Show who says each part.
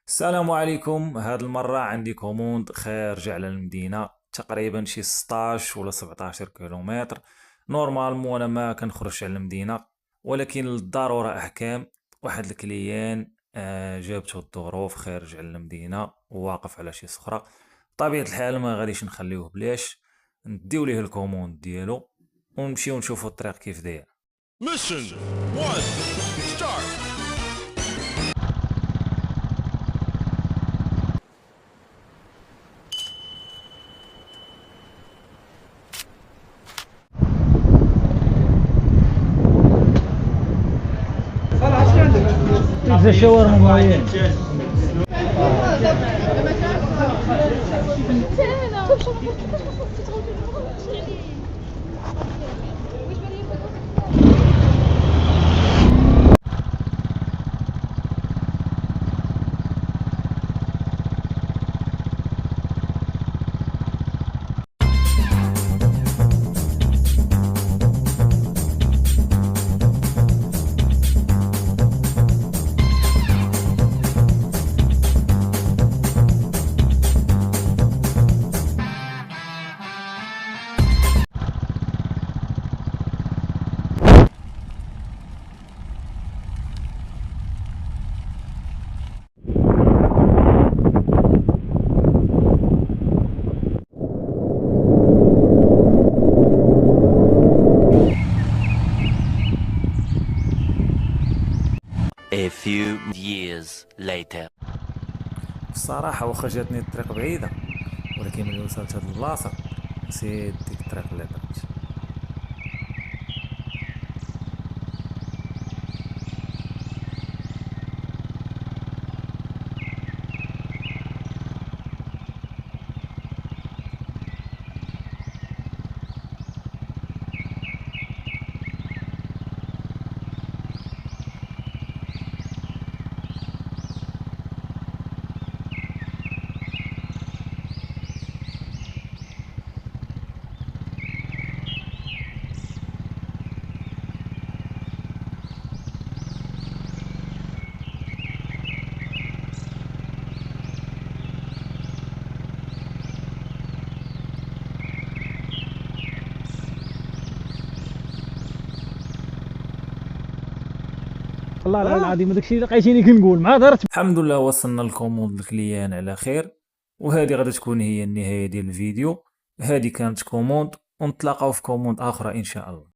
Speaker 1: السلام عليكم. هاد المرة عندي كوموند خارج على المدينة، تقريبا شي 16 ولا 17 كيلومتر. نورمالمون انا ما كنخرجش على المدينة، ولكن للضرورة احكام. واحد الكليان جابته الظروف خارج على المدينة وواقف على شي صخرة. بطبيعة الحال ما غاديش نخليوه بلاش، نديو ليه الكوموند ديالو ونمشيو نشوفو الطريق كيف داير.
Speaker 2: Mission 1, start!
Speaker 3: بيتزا شاورما معين.
Speaker 4: A few years later.
Speaker 1: الصراحة واخا جاتني الطريق بعيدة، ولكن ملي وصلت هاد البلاصة نسيت ديك الطريق اللي درت.
Speaker 3: والله العظيم داكشي اللي لقيتيني كنقول مع دارت.
Speaker 1: الحمد لله وصلنا الكوموند للكليان على خير، وهذه غادي تكون هي النهاية ديال الفيديو. هذه كانت كوموند، ونتلاقاو في كوموند اخرى ان شاء الله.